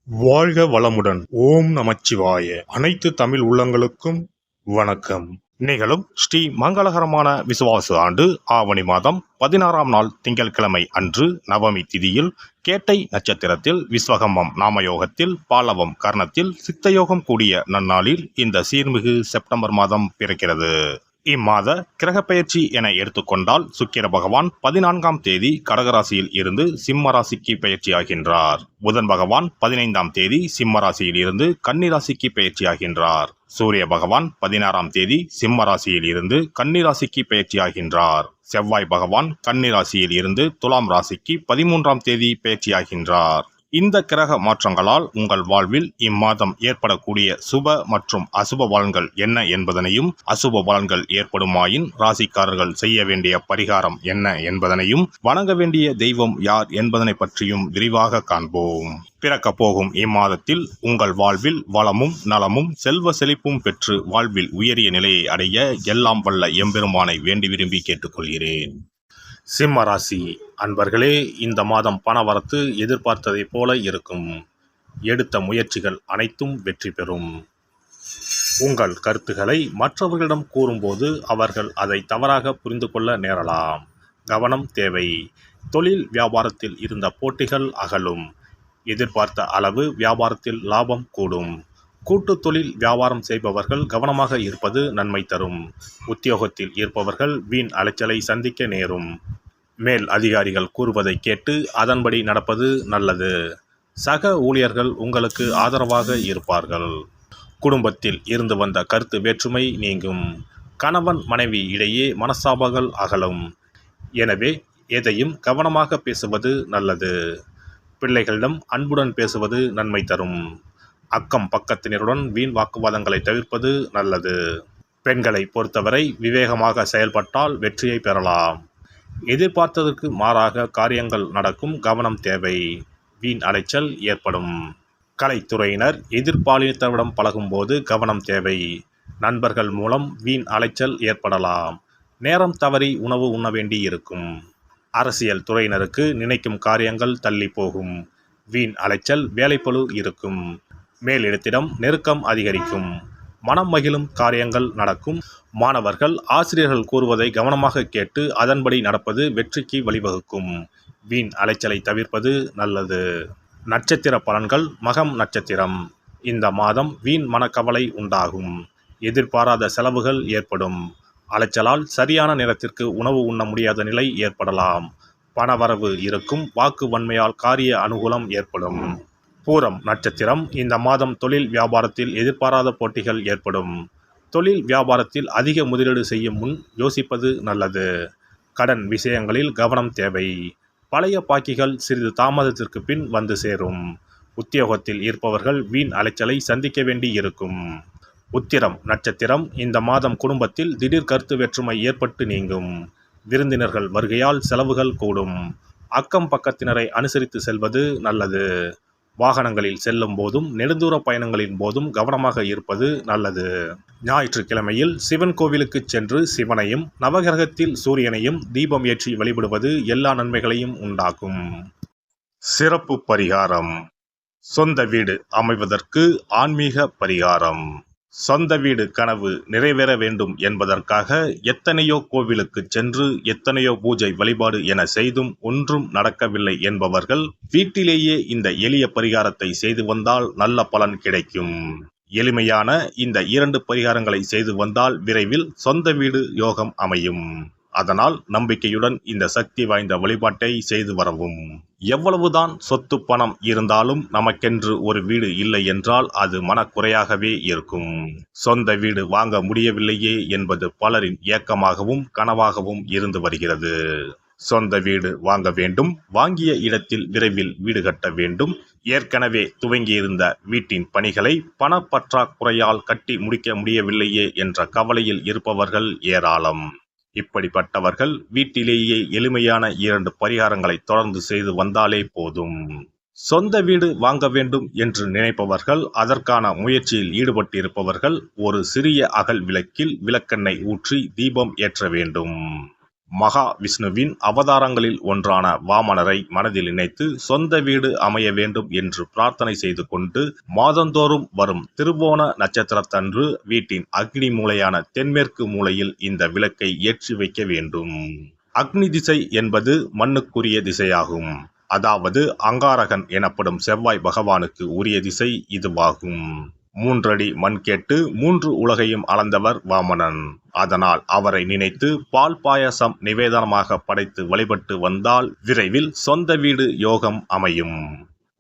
வாழ்க வளமுடன். ஓம் நமச்சிவாய. அனைத்து தமிழ் உள்ளங்களுக்கும் வணக்கம். நிகழும் ஸ்ரீ மங்களகரமான விசுவாச ஆண்டு ஆவணி மாதம் 16ஆம் நாள் திங்கட்கிழமை அன்று நவமி திதியில் கேட்டை நட்சத்திரத்தில் விஸ்வகம்பம் நாமயோகத்தில் பாலவம் கர்ணத்தில் சித்தயோகம் கூடிய நன்னாளில் இந்த சீர்மிகு செப்டம்பர் மாதம் பிறக்கிறது. இம்மாத கிரகப்பெயர்ச்சி என எடுத்துக்கொண்டால் சுக்கிர பகவான் 14ஆம் தேதி கடகராசியில் இருந்து சிம்ம ராசிக்கு பெயர்ச்சியாகின்றார். புதன் பகவான் 15ஆம் தேதி சிம்ம ராசியில் இருந்து கன்னி ராசிக்கு பெயர்ச்சியாகின்றார். சூரிய பகவான் 16ஆம் தேதி சிம்ம ராசியில் இருந்து கன்னி ராசிக்கு பெயர்ச்சியாகின்றார். செவ்வாய் பகவான் கன்னி ராசியில் இருந்து துலாம் ராசிக்கு 13ஆம் தேதி பெயர்ச்சியாகின்றார். இந்த கிரக மாற்றங்களால் உங்கள் வாழ்வில் இம்மாதம் ஏற்படக்கூடிய சுப மற்றும் அசுப பலன்கள் என்ன என்பதனையும், அசுப பலன்கள் ஏற்படுமாயின் ராசிக்காரர்கள் செய்ய வேண்டிய பரிகாரம் என்ன என்பதனையும், வணங்க வேண்டிய தெய்வம் யார் என்பதனை பற்றியும் விரிவாக காண்போம். பிறக்க போகும் இம்மாதத்தில் உங்கள் வாழ்வில் வளமும் நலமும் செல்வ செழிப்பும் பெற்று வாழ்வில் உயரிய நிலையை அடைய எல்லாம் வல்ல எம்பெருமானை வேண்டி விரும்பி கேட்டுக்கொள்கிறேன். சிம்ம ராசி அன்பர்களே, இந்த மாதம் பணவரத்து எதிர்பார்த்ததைப் போல இருக்கும். எடுத்த முயற்சிகள் அனைத்தும் வெற்றி பெறும். உங்கள் கருத்துக்களை மற்றவர்களிடம் கூறும்போது அவர்கள் அதை தவறாக புரிந்து கொள்ள நேரலாம். கவனம் தேவை. தொழில் வியாபாரத்தில் இருந்த போட்டிகள் அகலும். எதிர்பார்த்த அளவு வியாபாரத்தில் லாபம் கூடும். கூட்டு தொழில் வியாபாரம் செய்பவர்கள் கவனமாக இருப்பது நன்மை தரும். உத்தியோகத்தில் இருப்பவர்கள் வீண் அலைச்சலை சந்திக்க நேரும். மேல் அதிகாரிகள் கூறுவதை கேட்டு அதன்படி நடப்பது நல்லது. சக ஊழியர்கள் உங்களுக்கு ஆதரவாக இருப்பார்கள். குடும்பத்தில் இருந்து வந்த கருத்து வேற்றுமை நீங்கும். கணவன் மனைவி இடையே மனஸ்தாபங்கள் அகலும். எனவே எதையும் கவனமாக பேசுவது நல்லது. பிள்ளைகளிடம் அன்புடன் பேசுவது நன்மை தரும். அக்கம் பக்கத்தினருடன் வீண் வாக்குவாதங்களை தவிர்ப்பது நல்லது. பெண்களை பொறுத்தவரை விவேகமாக செயல்பட்டால் வெற்றியை பெறலாம். எதிர்பார்த்ததற்கு மாறாக காரியங்கள் நடக்கும். கவனம் தேவை. வீண் அலைச்சல் ஏற்படும். கலைத்துறையினர் எதிர்பாலினத்தவரிடம் பழகும்போது கவனம் தேவை. நண்பர்கள் மூலம் வீண் அலைச்சல் ஏற்படலாம். நேரம் தவறி உணவு உண்ண வேண்டி இருக்கும். அரசியல் துறையினருக்கு நினைக்கும் காரியங்கள் தள்ளி போகும். வீண் அலைச்சல் வேலைப்பளு இருக்கும். மேலிடத்திடம் நெருக்கம் அதிகரிக்கும். மனம் மகிழும் காரியங்கள் நடக்கும். மாணவர்கள் ஆசிரியர்கள் கூறுவதை கவனமாக கேட்டு அதன்படி நடப்பது வெற்றிக்கு வழிவகுக்கும். வீண் அலைச்சலை தவிர்ப்பது நல்லது. நட்சத்திர பலன்கள். மகம் நட்சத்திரம். இந்த மாதம் வீண் மனக்கவலை உண்டாகும். எதிர்பாராத செலவுகள் ஏற்படும். அலைச்சலால் சரியான நேரத்திற்கு உணவு உண்ண முடியாத நிலை ஏற்படலாம். பணவரவு இருக்கும். வாக்கு வன்மையால் காரிய அனுகூலம் ஏற்படும். பூரம் நட்சத்திரம். இந்த மாதம் தொழில் வியாபாரத்தில் எதிர்பாராத போட்டிகள் ஏற்படும். தொழில் வியாபாரத்தில் அதிக முதலீடு செய்யும் முன் யோசிப்பது நல்லது. கடன் விஷயங்களில் கவனம் தேவை. பழைய பாக்கிகள் சிறிது தாமதத்திற்கு பின் வந்து சேரும். உத்தியோகத்தில் இருப்பவர்கள் வீண் அலைச்சலை சந்திக்க வேண்டி இருக்கும். உத்திரம் நட்சத்திரம். இந்த மாதம் குடும்பத்தில் திடீர் கருத்து வேற்றுமை ஏற்பட்டு நீங்கும். விருந்தினர்கள் வருகையால் செலவுகள் கூடும். அக்கம் பக்கத்தினரை அனுசரித்து செல்வது நல்லது. வாகனங்களில் செல்லும் போதும் நெடுந்தூர பயணங்களின் போதும் கவனமாக இருப்பது நல்லது. ஞாயிற்றுக்கிழமையில் சிவன் கோவிலுக்கு சென்று சிவனையும் நவகிரகத்தில் சூரியனையும் தீபம் ஏற்றி வழிபடுவது எல்லா நன்மைகளையும் உண்டாக்கும். சிறப்பு பரிகாரம். சொந்த வீடு அமைவதற்கு ஆன்மீக பரிகாரம். சொந்த வீடு கனவு நிறைவேற வேண்டும் என்பதற்காக எத்தனையோ கோவிலுக்கு சென்று எத்தனையோ பூஜை வழிபாடு என செய்தும் ஒன்றும் நடக்கவில்லை என்பவர்கள் வீட்டிலேயே இந்த எளிய பரிகாரத்தை செய்து வந்தால் நல்ல பலன் கிடைக்கும். எளிமையான இந்த 2 பரிகாரங்களை செய்து வந்தால் விரைவில் சொந்த வீடு யோகம் அமையும். அதனால் நம்பிக்கையுடன் இந்த சக்தி வாய்ந்த வழிபாட்டை செய்து வரவும். எவ்வளவுதான் சொத்து பணம் இருந்தாலும் நமக்கென்று ஒரு வீடு இல்லை என்றால் அது மனக்குறையாகவே இருக்கும். சொந்த வீடு வாங்க முடியவில்லையே என்பது பலரின் ஏக்கமாகவும் கனவாகவும் இருந்து வருகிறது. சொந்த வீடு வாங்க வேண்டும். வாங்கிய இடத்தில் விரைவில் வீடு கட்ட வேண்டும். ஏற்கனவே துவங்கியிருந்த வீட்டின் பணிகளை பணப்பற்றாக்குறையால் கட்டி முடிக்க முடியவில்லையே என்ற கவலையில் இருப்பவர்கள் ஏராளம். இப்படிப்பட்டவர்கள் வீட்டிலேயே எளிமையான 2 பரிகாரங்களை தொடர்ந்து செய்து வந்தாலே போதும். சொந்த வீடு வாங்க வேண்டும் என்று நினைப்பவர்கள், அதற்கான முயற்சியில் ஈடுபட்டிருப்பவர்கள் ஒரு சிறிய அகல் விளக்கில் விளக்கெண்ணெய் ஊற்றி தீபம் ஏற்ற வேண்டும். மகா விஷ்ணுவின் அவதாரங்களில் ஒன்றான வாமனரை மனதில் நினைத்து சொந்த வீடு அமைய வேண்டும் என்று பிரார்த்தனை செய்து கொண்டு மாதந்தோறும் வரும் திருவோண நட்சத்திரத்தன்று வீட்டின் அக்னி மூலையான தென்மேற்கு மூலையில் இந்த விளக்கை ஏற்றி வைக்க வேண்டும். அக்னி திசை என்பது மண்ணுக்குரிய திசையாகும். அதாவது அங்காரகன் எனப்படும் செவ்வாய் பகவானுக்கு உரிய திசை இதுவாகும். 3 அடி மண் கேட்டு 3 உலகையும் அளந்தவர் வாமனன். அதனால் அவரை நினைத்து பால் பாயசம் நிவேதனமாக படைத்து வழிபட்டு வந்தால் விரைவில் சொந்த வீடு யோகம் அமையும்.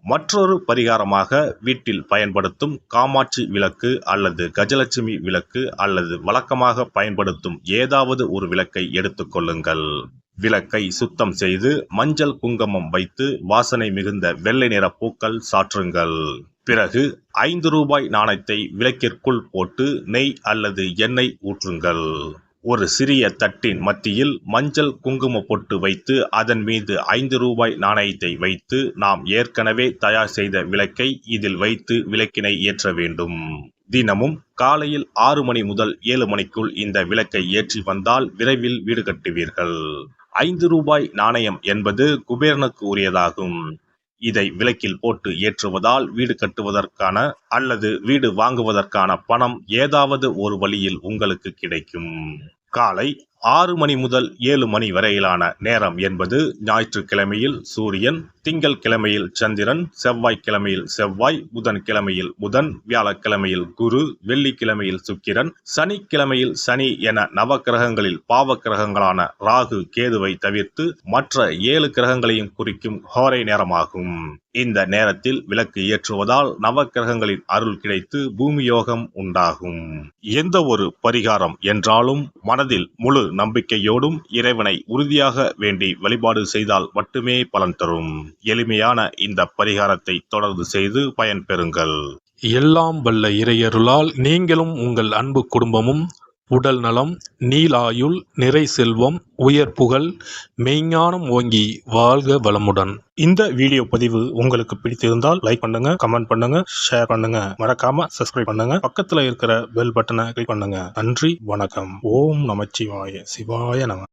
மற்றொரு பரிகாரமாக வீட்டில் பயன்படுத்தும் காமாட்சி விளக்கு அல்லது கஜலட்சுமி விளக்கு அல்லது வழக்கமாக பயன்படுத்தும் ஏதாவது ஒரு விளக்கை எடுத்துக்கொள்ளுங்கள். விளக்கை சுத்தம் செய்து மஞ்சள் குங்குமம் வைத்து வாசனை மிகுந்த வெள்ளை நிற பூக்கள் சாற்றுங்கள். பிறகு 5 ரூபாய் நாணயத்தை விளக்கிற்குள் போட்டு நெய் அல்லது எண்ணெய் ஊற்றுங்கள். ஒரு சிறிய தட்டின் மத்தியில் மஞ்சள் குங்கும பொட்டு வைத்து அதன் மீது 5 ரூபாய் நாணயத்தை வைத்து நாம் ஏற்கனவே தயார் செய்த விளக்கை இதில் வைத்து விளக்கினை ஏற்ற வேண்டும். தினமும் காலையில் 6 மணி முதல் 7 மணிக்குள் இந்த விளக்கை ஏற்றி வந்தால் விரைவில் வீடு கட்டுவீர்கள். 5 ரூபாய் நாணயம் என்பது குபேரனுக்கு உரியதாகும். இதை விளக்கில் போட்டு ஏற்றுவதால் வீடு கட்டுவதற்கான அல்லது வீடு வாங்குவதற்கான பணம் ஏதாவது ஒரு வழியில் உங்களுக்கு கிடைக்கும். காலை 6 மணி முதல் 7 மணி வரையிலான நேரம் என்பது ஞாயிற்றுக்கிழமையில் சூரியன், திங்கள் கிழமையில் சந்திரன், செவ்வாய்க்கிழமையில் செவ்வாய், புதன் கிழமையில் புதன், வியாழக்கிழமையில் குரு, வெள்ளிக்கிழமையில் சுக்கிரன், சனிக்கிழமையில் சனி என நவக்கிரகங்களில் பாவ கிரகங்களான ராகு கேதுவை தவிர்த்து மற்ற 7 கிரகங்களையும் குறிக்கும் ஹோரை நேரமாகும். இந்த நேரத்தில் விளக்கு ஏற்றுவதால் நவக்கிரகங்களின் அருள் கிடைத்து பூமி யோகம் உண்டாகும். எந்த ஒரு பரிகாரம் என்றாலும் மனதில் முழு நம்பிக்கையோடும் இறைவனை உறுதியாக வேண்டி வழிபாடு செய்தால் மட்டுமே பலன் தரும். எளிமையான இந்த பரிகாரத்தை தொடர்ந்து செய்து பயன்பெறுங்கள். எல்லாம் வல்ல இறையருளால் நீங்களும் உங்கள் அன்பு குடும்பமும் உடல் நலம், நீலாயுள், நிறை செல்வம், உயர் புகழ், மெய்ஞானம் ஓங்கி வாழ்க வளமுடன். இந்த வீடியோ பதிவு உங்களுக்கு பிடித்திருந்தால் லைக் பண்ணுங்க, கமெண்ட் பண்ணுங்க, ஷேர் பண்ணுங்க, மறக்காம சப்ஸ்கிரைப் பண்ணுங்க, பக்கத்துல இருக்கிற பெல் பட்டனை கிளிக் பண்ணுங்க. நன்றி, வணக்கம். ஓம் நமச்சிவாய. சிவாய நம.